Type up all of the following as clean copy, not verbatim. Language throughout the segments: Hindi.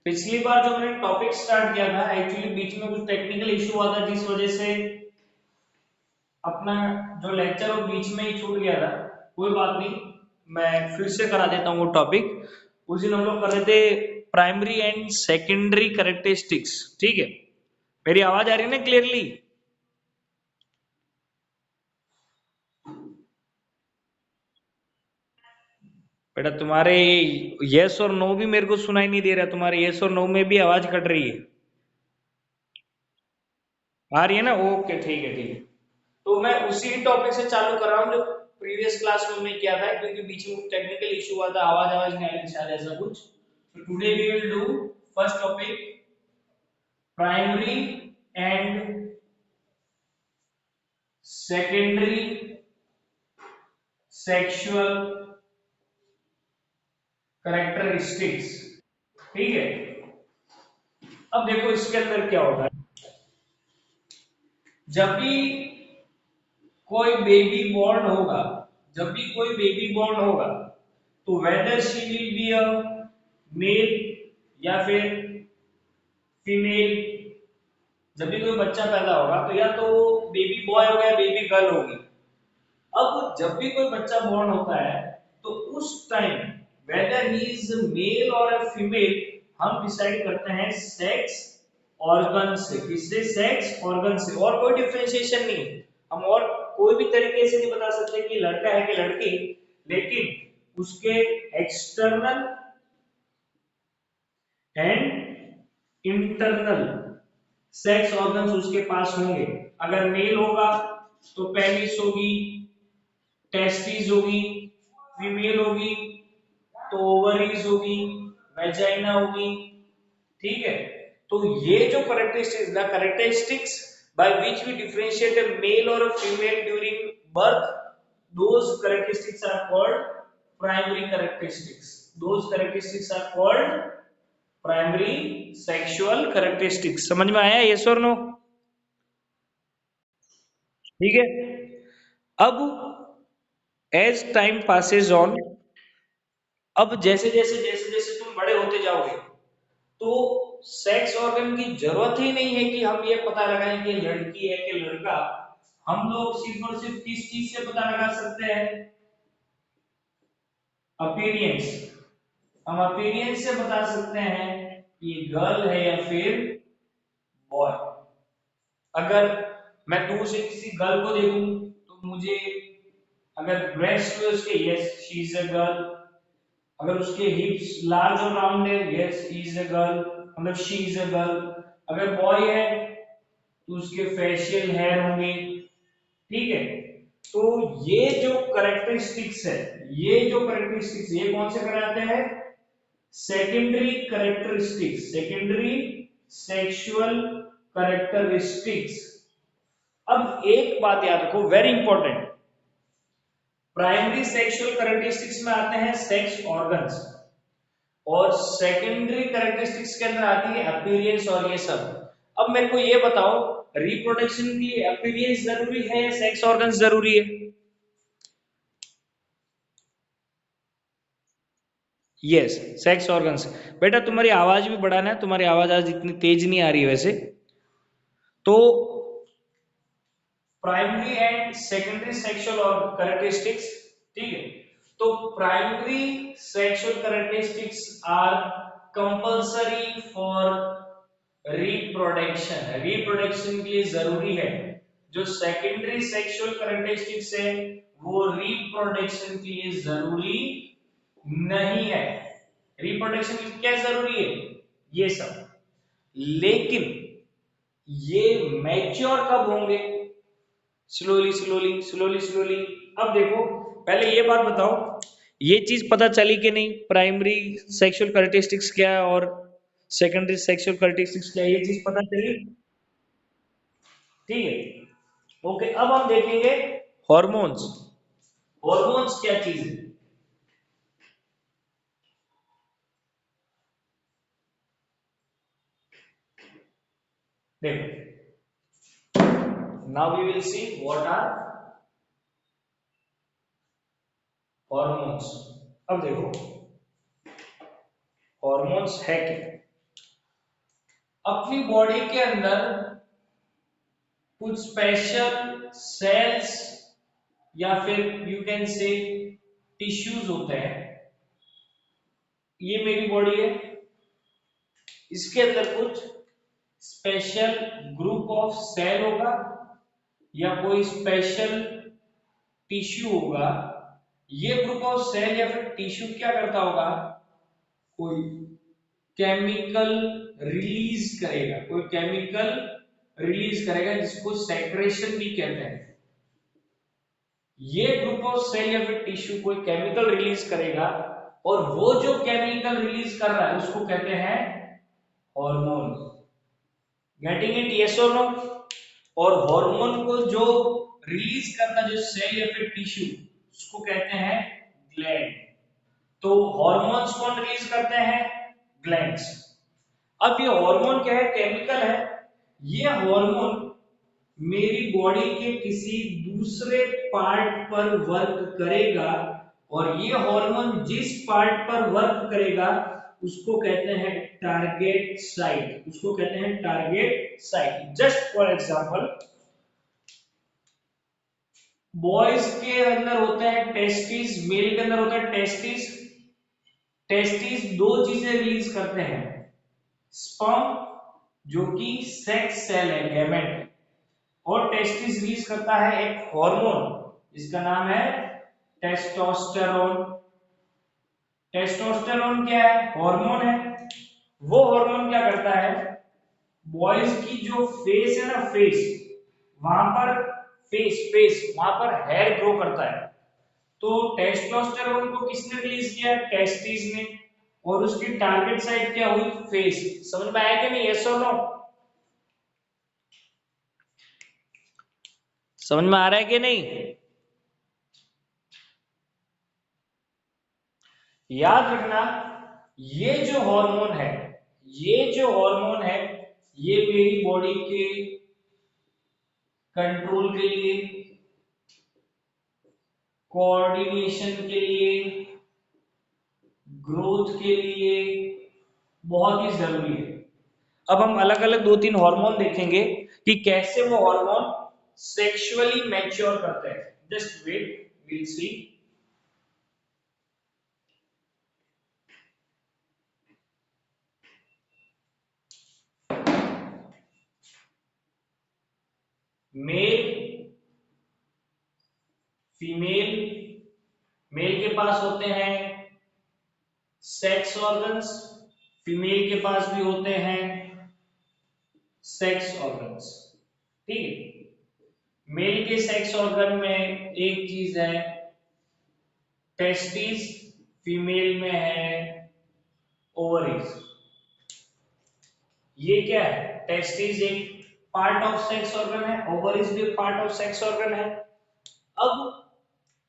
पिछली बार जो मैंने टॉपिक स्टार्ट किया था, एक्चुअली बीच में कुछ टेक्निकल इशू हुआ था जिस वजह से अपना जो लेक्चर वो बीच में ही छूट गया था। कोई बात नहीं, मैं फिर से करा देता हूँ वो टॉपिक। उस दिन हम लोग कर रहे थे प्राइमरी एंड सेकेंडरी कैरेक्टरिस्टिक्स। ठीक है, मेरी आवाज आ रही है ना क्लियरली? बेटा तुम्हारे यस और नो भी मेरे को सुनाई नहीं दे रहा, तुम्हारे यस और नो में भी आवाज कट रही है। आ रही है ना? ओके, ठीक है ठीक है। तो मैं उसी टॉपिक से चालू कर रहा हूँ जो प्रीवियस क्लास में हमने किया था, क्योंकि बीच में टेक्निकल इशू हुआ था, आवाज आवाज नहीं आ रही शायद, ऐसा कुछ। तो today we will do first topic, primary and secondary sexual characteristics. ठीक है, अब देखो इसके अंदर क्या होता है। जब भी कोई बेबी बॉर्न होगा, जब भी कोई बेबी बॉर्न होगा, तो whether she will be a male या फिर फीमेल, जब भी कोई बच्चा पैदा होगा तो या तो बेबी बॉय होगा या बेबी गर्ल होगी। अब जब भी कोई बच्चा बॉर्न होता है तो उस time whether he is male or a female, हम डिसाइड करते हैं सेक्स ऑर्गन से। किससे? सेक्स ऑर्गन से, और कोई डिफरेंशिएशन नहीं है। हम और कोई भी तरीके से नहीं बता सकते कि लड़का है कि लड़की, लेकिन उसके external and internal sex organs उसके पास होंगे। अगर मेल होगा तो पेनिस होगी, टेस्टिस होगी, फीमेल होगी तो ओवरीज होगी, वेजाइना होगी। ठीक है, तो ये जो characteristics, the characteristics by which we differentiate a male or a female during birth, those characteristics are called primary characteristics. Those characteristics are called primary sexual characteristics. समझ में आया? यस और नो? ठीक है। अब एज टाइम पासेज ऑन, अब जैसे जैसे जैसे जैसे तुम बड़े होते जाओगे तो सेक्स ऑर्गन की जरूरत ही नहीं है कि हम ये पता लगाएं कि लड़की है कि लड़का। हम लोग सिर्फ और सिर्फ किस चीज से पता लगा सकते हैं? अपीरियंस। हम अपीरियंस से बता सकते हैं कि ये गर्ल है या फिर बॉय। अगर मैं दूर से किसी गर्ल को देखूं तो मुझे, अगर ब्रेस्ट है उसके, yes she is a girl. अगर उसके हिप्स लार्ज और राउंड है, yes he is a girl, मतलब शी इज अ गर्ल। अगर बॉय है तो उसके फेशियल हेयर होंगे। ठीक है, तो ये जो करेक्टरिस्टिक्स है, ये जो करेक्टरिस्टिक्स, ये कौन से कराते हैं? Secondary characteristics, secondary sexual characteristics. अब एक बात याद रखो, very important. Primary sexual characteristics में आते हैं सेक्स ऑर्गन्स, और सेकेंडरी कैरेक्टरिस्टिक्स के अंदर आती है अपीयरेंस और ये सब। अब मेरे को ये बताओ, रिप्रोडक्शन के लिए अपीयरेंस जरूरी है या सेक्स ऑर्गन्स जरूरी है? Yes, sex organs. बेटा तुम्हारी आवाज भी बढ़ाना है, तुम्हारी आवाज आज इतनी तेज नहीं आ रही है वैसे। तो प्राइमरी एंड सेकेंडरी सेक्सुअल और कैरेक्टरिस्टिक्स। ठीक है, तो primary sexual characteristics are compulsory for reproduction, reproduction के लिए जरूरी है। जो सेकेंडरी सेक्सुअल कैरेक्टरिस्टिक्स है वो रिप्रोडक्शन के लिए जरूरी नहीं है। रिप्रोडक्शन के लिए क्या जरूरी है? ये सब। लेकिन ये मैच्योर कब होंगे? Slowly slowly slowly slowly. अब देखो, पहले ये बात बताओ, ये चीज पता चली कि नहीं? प्राइमरी सेक्सुअल कैरेक्टरिस्टिक्स क्या है और सेकेंडरी सेक्सुअल कैरेक्टरिस्टिक्स क्या है, ये चीज पता चली? ठीक है, ओके। अब हम देखेंगे हॉर्मोन्स। हॉर्मोन्स क्या चीज है? देखो, now we will see what are hormones. अब देखो, हॉर्मोन्स है क्या? अपनी बॉडी के अंदर कुछ स्पेशल सेल्स या फिर यू कैन से टिश्यूज होते हैं। ये मेरी बॉडी है, इसके अंदर कुछ स्पेशल ग्रुप ऑफ सेल होगा या कोई स्पेशल टिश्यू होगा। ये ग्रुप ऑफ सेल या फिर टिश्यू क्या करता होगा, कोई केमिकल रिलीज करेगा, कोई केमिकल रिलीज करेगा जिसको सेक्रेशन भी कहते हैं। ये ग्रुप ऑफ सेल या फिर टिश्यू कोई केमिकल रिलीज करेगा और वो जो केमिकल रिलीज कर रहा है उसको कहते हैं हार्मोन। गेटिंग इट, यस और नो? और हार्मोन को जो रिलीज करता जो सेल या फिर टिश्यू उसको कहते हैं ग्लैंड। तो हार्मोन्स कौन रिलीज करते हैं? ग्लैंड्स। अब ये हार्मोन क्या है? केमिकल है। ये हार्मोन मेरी बॉडी के किसी दूसरे पार्ट पर वर्क करेगा और ये हार्मोन जिस पार्ट पर वर्क करेगा उसको कहते हैं टारगेट साइट, उसको कहते हैं target site. Just for example, boys के अंदर होता है टेस्टिस, मेल के अंदर होता है टेस्टिस। टेस्टिस दो चीजें रिलीज करते हैं, स्पर्म जो कि सेक्स सेल है, गैमेट, और टेस्टिस रिलीज करता है एक हार्मोन जिसका नाम है टेस्टोस्टेरोन। टेस्टोस्टेरोन क्या है? हार्मोन है। वो हार्मोन क्या करता है, बॉयज की जो फेस है ना, फेस, वहां पर फेस फेस वहां पर हेयर ग्रो करता है। तो टेस्टोस्टेरोन को किसने रिलीज किया? टेस्टिस ने। और उसकी टारगेट साइट क्या हुई? फेस। समझ में आया कि नहीं? यस और नो? समझ में आ रहा है कि नहीं? याद रखना, ये जो हार्मोन है, ये जो हार्मोन है, ये मेरी बॉडी के कंट्रोल के लिए, कोऑर्डिनेशन के लिए, ग्रोथ के लिए बहुत ही जरूरी है। अब हम अलग अलग दो तीन हार्मोन देखेंगे कि कैसे वो हार्मोन सेक्सुअली मैच्योर करते हैं। Just wait, will see. Male, female, male के पास होते हैं सेक्स ऑर्गन्स, फीमेल के पास भी होते हैं सेक्स ऑर्गन्स। ठीक है? मेल के सेक्स ऑर्गन में एक चीज है टेस्टिस, फीमेल में है ओवरीज। ये क्या है? टेस्टिस एक पार्ट ऑफ सेक्स ऑर्गन है, ओवरीज भी पार्ट ऑफ सेक्स ऑर्गन है। अब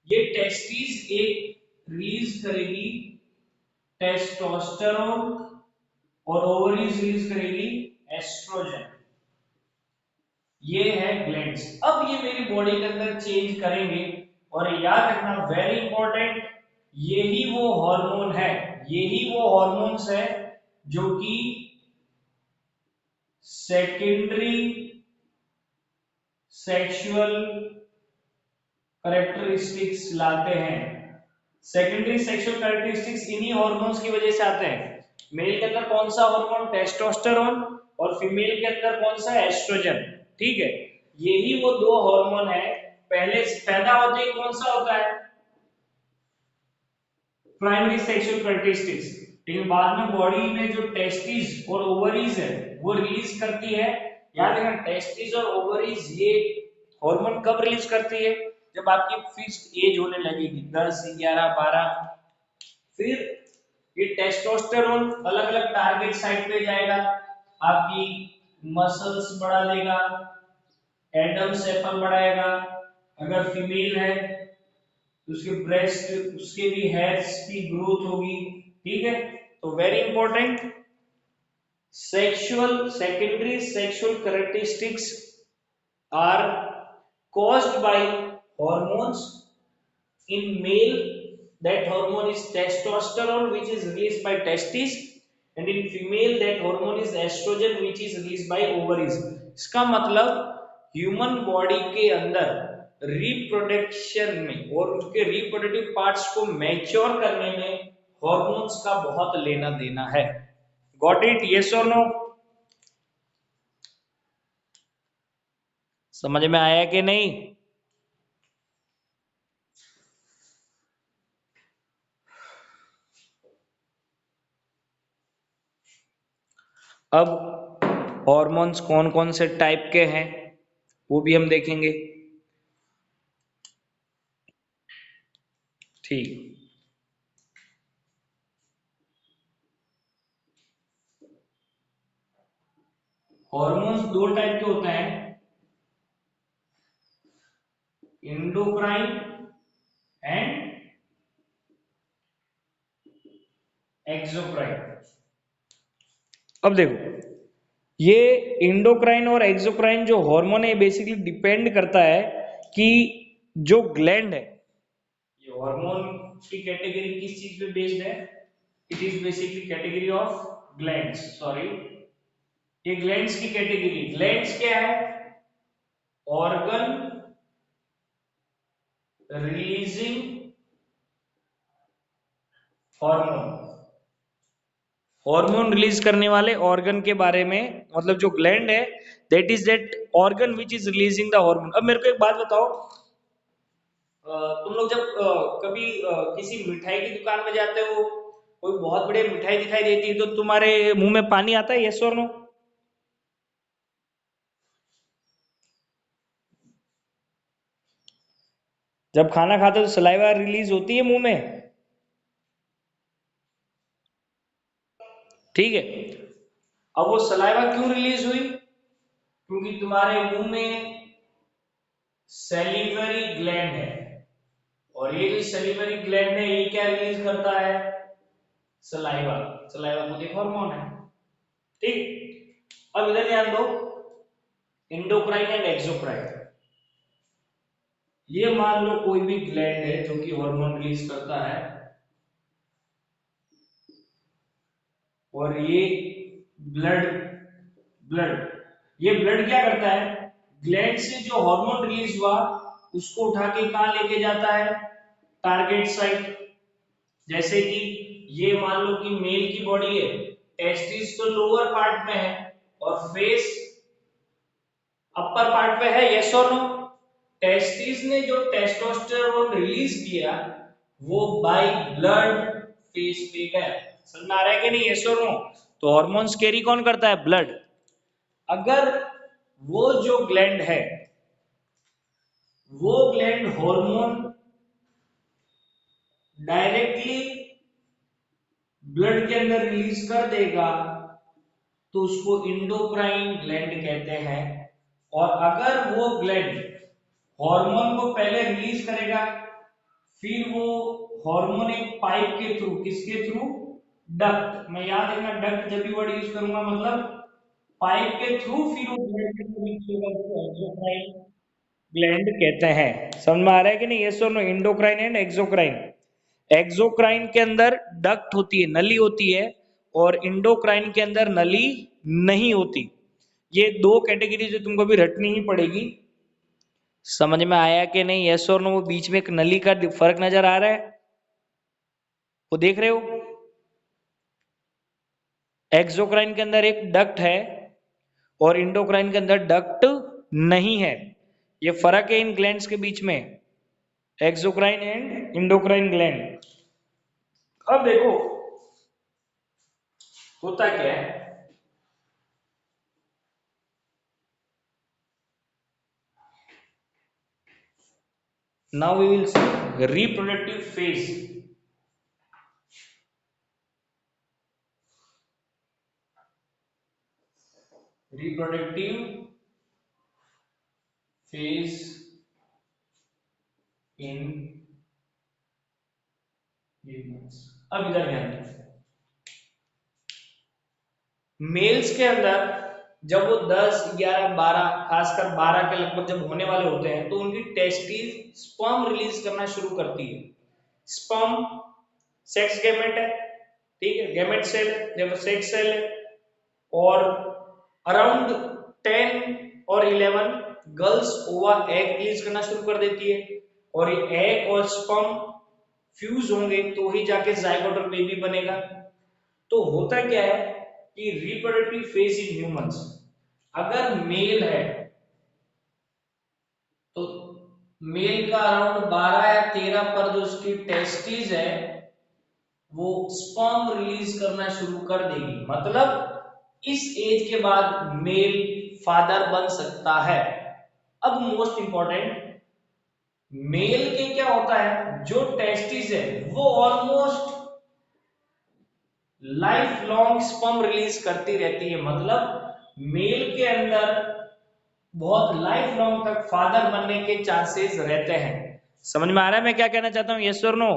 ये टेस्टिस एक रिलीज करेगी टेस्टोस्टेरोन और ओवरीज रिलीज करेगी एस्ट्रोजन। ये है ग्लैंड्स। अब ये मेरी बॉडी के अंदर चेंज करेंगे और याद रखना वेरी इंपॉर्टेंट, यही वो हार्मोन है, यही वो हार्मोन्स है जो कि सेकेंडरी सेक्सुअल कैरेक्टरिस्टिक्स लाते हैं। सेकेंडरी सेक्सुअल कैरेक्टरिस्टिक्स इन्हीं हार्मोन्स की वजह से आते हैं। मेल के अंदर कौन सा हार्मोन? टेस्टोस्टेरोन। और फीमेल के अंदर कौन सा? एस्ट्रोजन। ठीक है? यही वो दो हार्मोन है। पहले पैदा होते ही कौन सा होता है? Primary sexual characteristics. लेकिन बाद में बॉडी में जो टेस्टिस और ओवरीज है वो रिलीज करती है। याद रखना, टेस्टिस और ओवरीज ये हार्मोन कब रिलीज करती है? जब आपकी फिक्स्ड एज होने लगेगी, 10, 11, 12। फिर ये टेस्टोस्टेरोन अलग अलग टारगेट साइट पे जाएगा, आपकी मसल्स बढ़ा देगा, एडम्स एपल बढ़ाएगा। अगर फीमेल है तो उसके ब्रेस्ट, उसके भी हेयर्स की ग्रोथ होगी। ठीक है? तो very important, sexual secondary sexual characteristics are caused by hormones. In male, that hormone is testosterone which is released by testes. and in female that hormone is estrogen which is released by ovaries. इसका मतलब ह्यूमन बॉडी के अंदर रिप्रोडक्शन में और उसके रिप्रोडक्टिव पार्ट्स को मैच्योर करने में हॉर्मोन्स का बहुत लेना देना है. Got it? यस और नो? समझ में आया कि नहीं? अब हॉर्मोन्स कौन कौन से टाइप के हैं वो भी हम देखेंगे. ठीक. हॉर्मोन्स दो टाइप के होते हैं, इंडोक्राइन एंड एक्सोक्राइन. अब देखो, ये इंडोक्राइन और एक्सोक्राइन जो हार्मोन है बेसिकली डिपेंड करता है कि जो ग्लैंड है, ये हार्मोन की कैटेगरी किस चीज पे बेस्ड है? It is basically category of glands. Sorry, ये ग्लैंड्स की कैटेगरी. ग्लैंड्स क्या है? Organ releasing hormone. Hormone release करने वाले ऑर्गन के बारे में, मतलब जो ग्लैंड है that is that organ which is releasing the hormone. अब मेरे को एक बात बताओ, तुम लोग जब कभी किसी मिठाई की दुकान में जाते हो, कोई बहुत बड़ी मिठाई दिखाई देती है तो तुम्हारे मुंह में पानी आता है? यस और नो? जब खाना खाते हो तो सलाइवा रिलीज होती है मुंह में. ठीक है. अब वो सलाइवा क्यों रिलीज हुई? क्योंकि तुम्हारे मुंह में सैलिवरी ग्लैंड है, और ये जो सैलिवरी ग्लैंड है ये क्या रिलीज करता है? सलाइवा. सलाइवा को देखो हार्मोन है. ठीक. अब इधर ध्यान दो, इंडोक्राइन एंड एक्सोक्राइन. ये मान लो कोई भी ग्लैंड है जो कि हार्मोन रिलीज करता है, और ये ब्लड ब्लड ये ब्लड क्या करता है? ग्लैंड से जो हार्मोन रिलीज हुआ उसको उठा के कहां लेके जाता है? Target site. जैसे कि ये मान लो कि मेल की बॉडी है, टेस्टिस तो लोअर पार्ट में है और फेस अपर पार्ट पे है. यस और नो? टेस्टिस ने जो टेस्टोस्टेरोन रिलीज किया वो बाय ब्लड फेस पे गया. समझ में आ रहा है कि नहीं? यस और नो? तो हार्मोन्स कैरी कौन करता है? ब्लड. अगर वो जो ग्लैंड है वो ग्लैंड हार्मोन डायरेक्टली ब्लड के अंदर रिलीज कर देगा तो उसको इंडोक्राइन ग्लैंड कहते हैं. और अगर वो ग्लैंड हार्मोन को पहले रिलीज करेगा, फिर वो हार्मोन एक पाइप के थ्रू, किसके थ्रू? डक्ट. मैं याद रखना, डक्ट जब भी वर्ड यूज करूंगा मतलब पाइप के थ्रू फिर वो ब्लड के रीच होगा, उसको एक्सोक्राइन ग्लैंड कहते हैं. समझ में आ रहा है कि नहीं? यस और no? Endocrine and exocrine. Exocrine के अंदर डक्ट होती है, नली होती है, और इंडोक्राइन के अंदर नली नहीं होती. ये दो कैटेगरी जो तुमको भी रटनी ही पड़ेगी. समझ में आया कि नहीं? यस और नो? वो बीच में एक नली का फर्क नजर आ रहा है, वो देख रहे हो? एक्सोक्राइन के अंदर एक डक्ट है और इंडोक्राइन के अंदर डक्ट नहीं है. ये फर्क है इन ग्लैंड्स के बीच में, एक्सोक्राइन एंड इंडोक्राइन ग्लैंड. अब देखो होता क्या है. Now we will see reproductive phase. Reproductive phase in humans. अब इधर ध्यान दें, मेल्स के अंदर जब वो 10, 11, 12, खासकर 12 के लगभग जब होने वाले होते हैं तो उनकी टेस्टिस स्पर्म रिलीज करना शुरू करती है. स्पर्म सेक्स गैमेट है, ठीक है, गैमेट सेल है, सेक्स सेल है, और अराउंड 10 और 11 गर्ल्स ओवा एग रिलीज करना शुरू कर देती है, और ये एग और स्पर्म फ्यूज होंगे तो ही जाके जाइगोट और बेबी बनेगा। तो होता क्या है कि रिप्रोडक्टिव फेज इन ह्यूमंस, अगर मेल है तो मेल का अराउंड 12 या 13 पर जो उसकी टेस्टिस है वो स्पर्म रिलीज करना शुरू कर देगी, मतलब इस एज के बाद मेल फादर बन सकता है। अब मोस्ट इंपॉर्टेंट, मेल के क्या होता है, जो टेस्टिस है वो almost life long sperm release करती रहती है, मतलब मेल के अंदर बहुत लाइफ लॉन्ग तक फादर बनने के चांसेस रहते हैं। समझ में आ रहा है मैं क्या कहना चाहता हूं, यस और नो?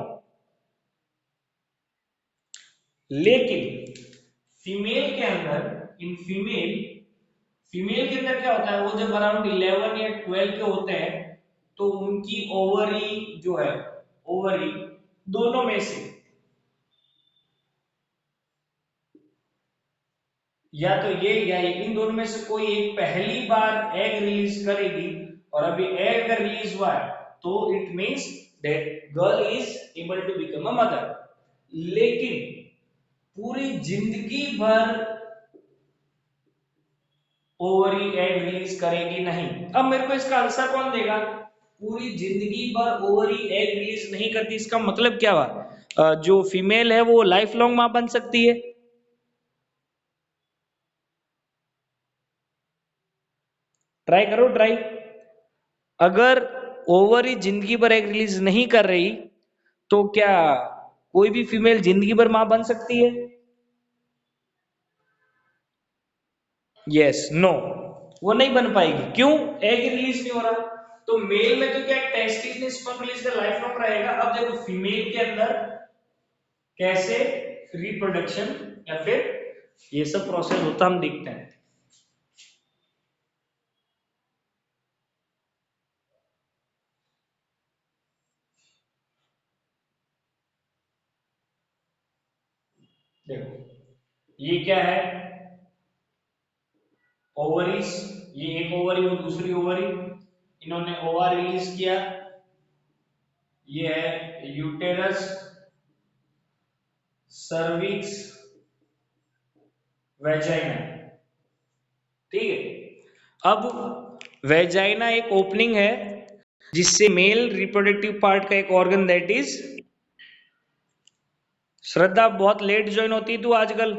लेकिन फीमेल के अंदर, इन फीमेल के अंदर क्या होता है, वो जब अराउंड 11 या 12 के होते हैं तो उनकी ओवरी जो है, ओवरी दोनों में से या तो ये या इन दोनों में से कोई एक पहली बार एग रिलीज करेगी, और अभी एग अगर रिलीज हुआ है तो it means that girl is able to become a mother. लेकिन पूरी जिंदगी भर ओवरी एग रिलीज करेगी नहीं। अब मेरे को इसका आंसर कौन देगा, पूरी जिंदगी भर ओवरी एग रिलीज नहीं करती, इसका मतलब क्या हुआ, जो फीमेल है वो लाइफ लॉन्ग मां बन सकती है। ट्राई करो ट्राई। अगर ओवरी जिंदगी भर एग रिलीज नहीं कर रही तो क्या कोई भी फीमेल जिंदगी भर मां बन सकती है? यस नो, वो नहीं बन पाएगी। क्यों? एग रिलीज नहीं हो रहा। तो मेल में तो क्या टेस्टिस ने स्पर्म रिलीज कर लाइफ लॉन्ग रहेगा। अब देखो फीमेल के अंदर कैसे रिप्रोडक्शन या फिर ये सब प्रोसेस होता हम देखते हैं। देखो ये क्या है, ओवरीज, ये एक ओवरी वो दूसरी ओवरी, इन्होंने ओवर रिलीज किया, ये है यूटेरस, सर्विक्स, वेजाइना। ठीक है, अब वेजाइना एक ओपनिंग है जिससे मेल रिप्रोडक्टिव पार्ट का एक ऑर्गन दैट इज, श्रद्धा बहुत लेट ज्वाइन होती है तू आजकल,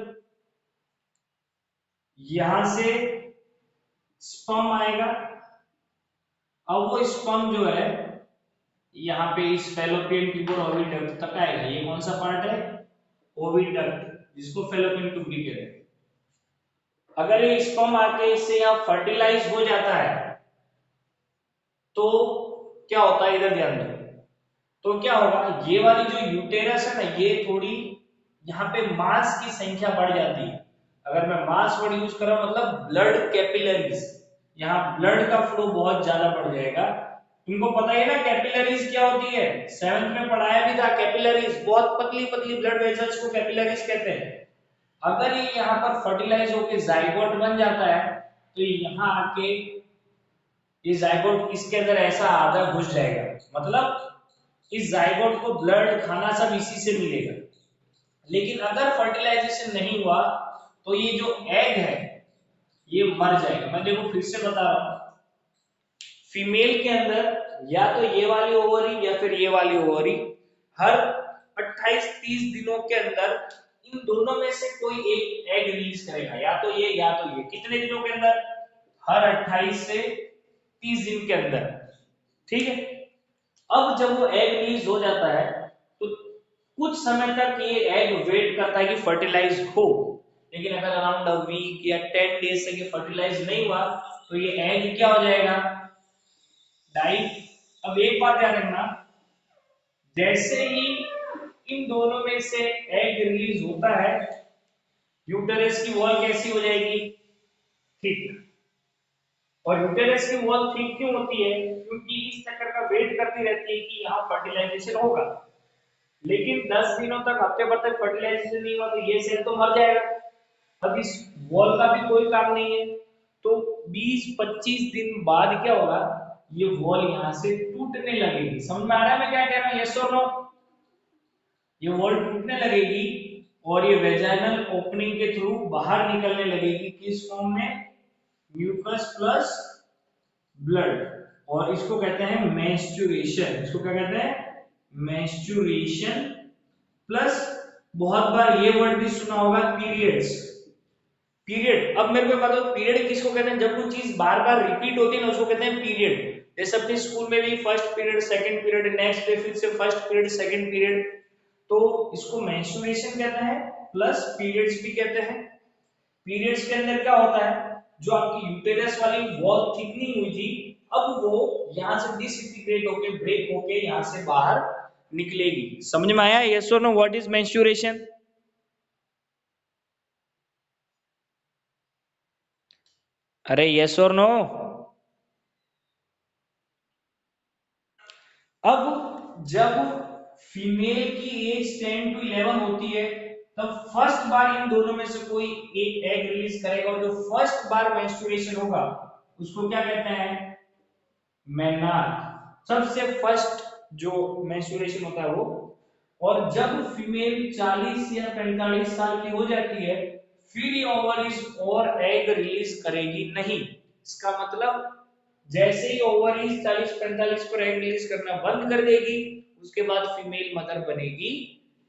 यहां से स्पर्म आएगा। अब वो स्पर्म जो है यहाँ पे इस फेलोपियन ट्यूब और ओविडक्ट तक आएगा। ये कौन सा पार्ट है, ओविडक्ट, जिसको फेलोपियन ट्यूब भी कहते हैं। अगर ये स्पर्म आके इससे यहाँ फर्टिलाइज हो जाता है तो क्या होता है, इधर ध्यान दो। तो क्या होगा, ये वाली जो यूटेरस है ना, ये थोड़ी यहाँ पे मास की संख्या बढ़ जाती है। अगर मैं मास वर्ड यूज कर रहा हूं मतलब ब्लड कैपिलरीज, यहाँ ब्लड का फ्लो बहुत ज्यादा बढ़ जाएगा। तुमको पता है ना कैपिलरीज क्या होती है, सेवेंथ में पढ़ाया भी था। कैपिलरीज बहुत पतली पतली ब्लड वेसल्स को कैपिलरीज कहते हैं। अगर ये यहाँ पर फर्टिलाइज होकर जाइगोट बन जाता है तो यहाँ आके ये जाइगोट इसके अंदर ऐसा आधा घुस जाएगा, मतलब इस जाइगोट को ब्लड खाना सब इसी से मिलेगा। लेकिन अगर फर्टिलाइजेशन नहीं हुआ तो ये जो एग है ये मर जाएगा। मैं देखो फिर से बता रहा हूं, फीमेल के अंदर या तो ये वाली ओवरी या फिर ये वाली ओवरी हर 28-30 दिनों के अंदर इन दोनों में से कोई एक एग रिलीज करेगा, या तो ये या तो ये। कितने दिनों के अंदर, हर 28 से 30 दिन के अंदर। ठीक है, अब जब वो एग रिलीज हो जाता है तो कुछ समय तक ये एग वेट करता है कि फर्टिलाइज हो। लेकिन अगर अराउंड अ वीक या 10 डेज से ये फर्टिलाइज नहीं हुआ तो ये एग क्या हो जाएगा, डाई। अब एक बात ध्यान रखना, जैसे ही इन दोनों में से एग रिलीज होता है यूटेरस की वॉल कैसी हो जाएगी, थिक। और यूटेरस की वॉल थिक क्यों होती है, क्योंकि इस चक्कर का वेट करती रहती है कि यहाँ फर्टिलाइजेशन होगा। लेकिन 10 दिनों तक, हफ्ते भर तक फर्टिलाइजेशन नहीं हुआ तो ये सेल तो मर जाएगा। अब इस वॉल का भी कोई काम नहीं है, तो 20-25 दिन बाद क्या होगा, ये वॉल यहाँ से टूटने लगेगी। समझ में आ रहा है मैं क्या कह रहा हूँ, यस और नो? ये वॉल टूटने लगेगी और ये वेजाइनल ओपनिंग के थ्रू बाहर निकलने लगेगी, किस फॉर्म में, म्यूकस प्लस ब्लड। और इसको कहते हैं मेंस्ट्रुएशन। इसको क्या कहते हैं, मेंस्ट्रुएशन प्लस, बहुत बार ये वर्ड भी सुना होगा, पीरियड्स। पीरियड, अब मेरे को बताओ पीरियड किसको कहते हैं, जब कोई चीज बार बार रिपीट होती है ना उसको कहते हैं पीरियड। जैसे अपने स्कूल में भी first period, second period, next day फिर से फर्स्ट पीरियड, सेकंड पीरियड, तो इसको मेंस्ट्रुएशन कहते हैं, प्लस पीरियड्स भी कहते हैं। पीरियड्स के अंदर क्या होता है, जो आपकी यूटेरस वाली वॉल थिकनिंग हुई थी, अब वो यहां से डिसइंटीग्रेट होके, ब्रेक होके यहां से बाहर निकलेगी। समझ में आया, यस और नो, व्हाट इज मेंस्ट्रुएशन? अरे यस और नो। अब जब फीमेल की एज 10 to 11 होती है, तब फर्स्ट बार इन दोनों में से कोई एक एग रिलीज करेगा, और जो फर्स्ट बार मेंस्ट्रुएशन होगा उसको क्या कहते हैं, मेनार्क। सबसे फर्स्ट जो मेंस्ट्रुएशन होता है वो। और जब फीमेल 40 या 45 साल की हो जाती है, फिर ये ओवरीज और एग रिलीज करेगी नहीं। इसका मतलब जैसे ही ओवरीज 40-45 पर एग रिलीज करना बंद कर देगी, उसके बाद फीमेल मदर बनेगी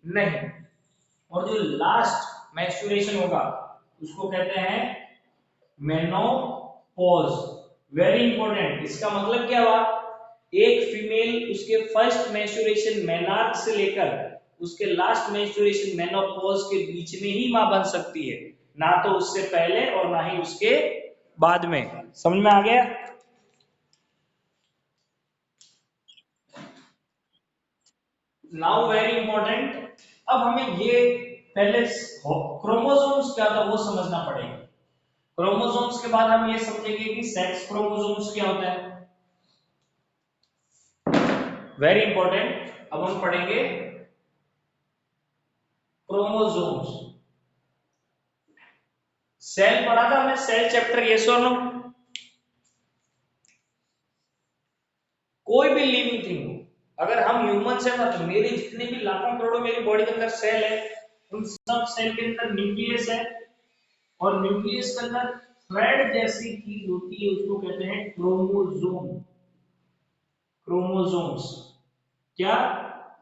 नहीं। और जो लास्ट मेंस्ट्रुएशन होगा उसको कहते हैं मेनोपॉज। Very important. इसका मतलब क्या हुआ, एक फीमेल उसके फर्स्ट मेंस्ट्रुएशन मेनार्क से लेकर उसके लास्ट मेंस्ट्रुएशन मेनोपॉज के बीच में ही मां बन सकती है, ना तो उससे पहले और ना ही उसके बाद में। समझ में आ गया? नाउ वेरी इंपॉर्टेंट, अब हमें ये पहले क्रोमोसोम्स क्या था वो समझना पड़ेगा। क्रोमोसोम्स के बाद हम ये समझेंगे कि सेक्स क्रोमोसोम्स क्या होता है। वेरी इंपॉर्टेंट, अब हम पढ़ेंगे क्रोमोसोम्स। सेल पढ़ा था हमने, सेल चैप्टर, यस और नो? कोई भी लिविंग थिंग, अगर हम ह्यूमन है ना, तो मेरे जितने भी लाखों करोड़ों मेरी बॉडी के अंदर सेल है, उन सब सेल के अंदर न्यूक्लियस है, और न्यूक्लियस के अंदर थ्रेड जैसी चीज होती है, उसको कहते हैं क्रोमोसोम। क्रोमोसोम्स क्या,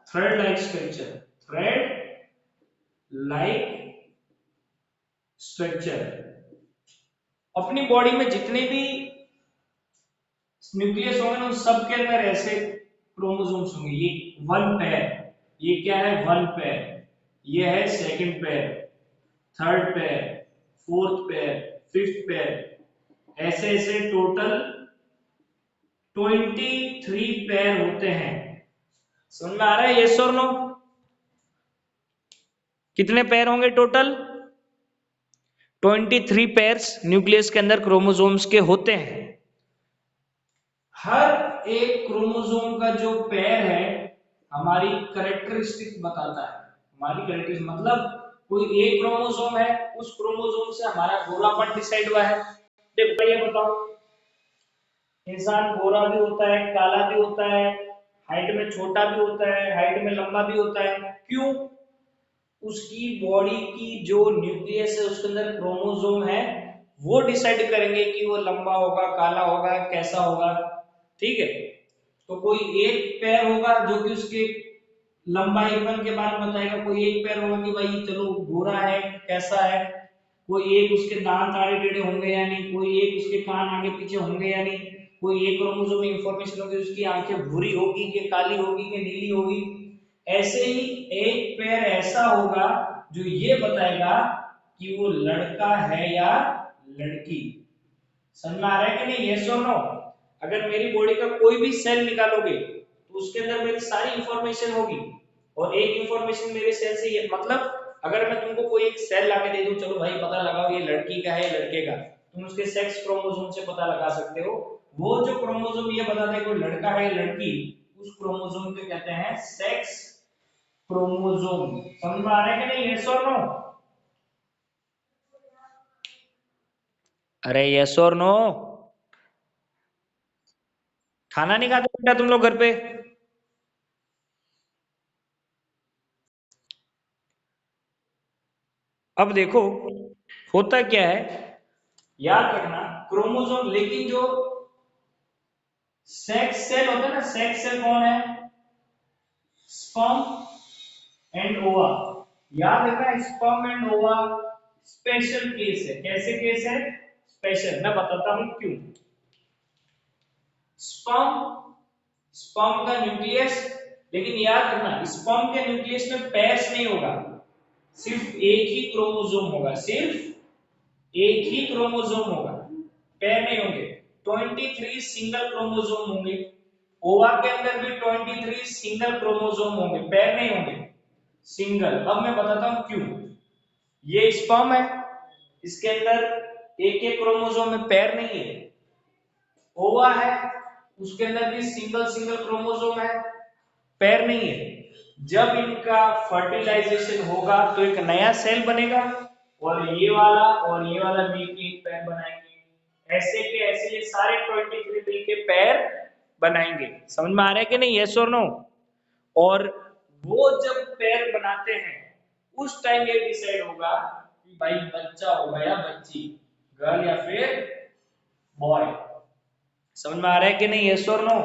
thread like structure, thread like structure. अपनी बॉडी में जितने भी न्यूक्लियस होंगे ना, उन सब के अंदर ऐसे क्रोमोसोम्स होंगे। ये वन पेयर, ये क्या है, वन पेयर, ये है second pair, third pair, fourth pair, fifth pair, ऐसे ऐसे टोटल 23 पेयर होते हैं। समझ में आ रहा है, यस और नो? कितने पेयर होंगे टोटल? 23 पेयर्स न्यूक्लियस के अंदर क्रोमोसोम्स के होते हैं। हर एक क्रोमोसोम का जो पेयर है हमारी करेक्टरिस्टिक बताता है। हमारी करेक्टरिस्टिक मतलब कोई एक क्रोमोसोम है, उस क्रोमोसोम से हमारा गोरापन डिसाइड हुआ है। देखो ये बताओ, इंसान गोरा भी होता है, काला भी होता है, हाइट में छोटा भी होता है, हाइट में लंबा भी होता है। क्यों? उसकी बॉडी की जो न्यूक्लियस है उसके अंदर क्रोमोसोम है, वो डिसाइड करेंगे कि वो लंबा होगा, काला होगा, कैसा होगा। ठीक है, तो कोई एक पैर होगा जो कि उसके लंबाईपन के बारे में बताएगा, कोई एक पैर होगा कि भाई चलो गोरा है, कैसा है, कोई एक उसके दांत आड़े टेढ़े होंगे या नहीं, कोई एक उसके कान आगे पीछे होंगे या नहीं, कोई एक क्रोमोसोम में इंफॉर्मेशन होगी उसकी आंखें भूरी होगी कि काली होगी कि नीली होगी। ऐसे ही एक पैर ऐसा होगा जो ये बताएगा कि वो लड़का है या लड़की। समझ में आ रहा है कि नहीं, यस और नो? अगर मेरी बॉडी का कोई भी सेल निकालोगे तो उसके अंदर मेरी सारी इंफॉर्मेशन होगी, और एक इंफॉर्मेशन मेरे सेल से ये मतलब, अगर मैं तुमको कोई एक सेल लाके दे दूं, चलो भाई पता लगाओ ये लड़की का है लड़के का, तुम उसके सेक्स क्रोमोसोम से पता लगा सकते हो। वो जो क्रोमोसोम ये बताता है कोई लड़का है या लड़की, उस क्रोमोसोम को कहते हैं सेक्स क्रोमोसोम। समझ में आ रहा है कि नहीं, यस और नो? अरे यस और नो? खाना नहीं खाते बेटा तुम लोग घर पे? अब देखो होता क्या है, याद रखना क्रोमोसोम, लेकिन जो सेक्स सेल होता है ना, सेक्स सेल कौन है? स्पर्म एंड ओवा। याद रखना स्पर्म एंड ओवा स्पेशल केस है। कैसे केस है? स्पेशल। मैं बताता हूं क्यों। स्पर्म, स्पर्म का न्यूक्लियस, लेकिन याद रखना स्पर्म के न्यूक्लियस में पेयर्स नहीं होगा, सिर्फ एक ही क्रोमोसोम होगा, सिर्फ एक ही क्रोमोसोम होगा, पेयर नहीं होंगे। 23 सिंगल क्रोमोसोम होंगे। ओवा के अंदर भी 23 सिंगल क्रोमोसोम होंगे, पेयर नहीं होंगे, सिंगल। अब मैं बताता हूं क्यों। ये स्पर्म है, इसके अंदर एक एक क्रोमोसोम में पेयर नहीं है। ओवा है, उसके अंदर भी सिंगल सिंगल क्रोमोसोम है, पेयर नहीं है। जब इनका फर्टिलाइजेशन होगा तो एक नया सेल बनेगा, और ये वाला मिलके एक पेयर बनाएंगे। ऐसे के ऐसे ये सारे 23 मिलके पेयर बनाएंगे। समझ में आ रहा है कि नहीं, यस और नो? और वो जब पेयर बनाते हैं उस टाइम ये डिसाइड होगा कि भाई बच्चा होगा या बच्ची, गर्ल या फिर बॉय। समझ में आ रहा है कि नहीं, यस और नो?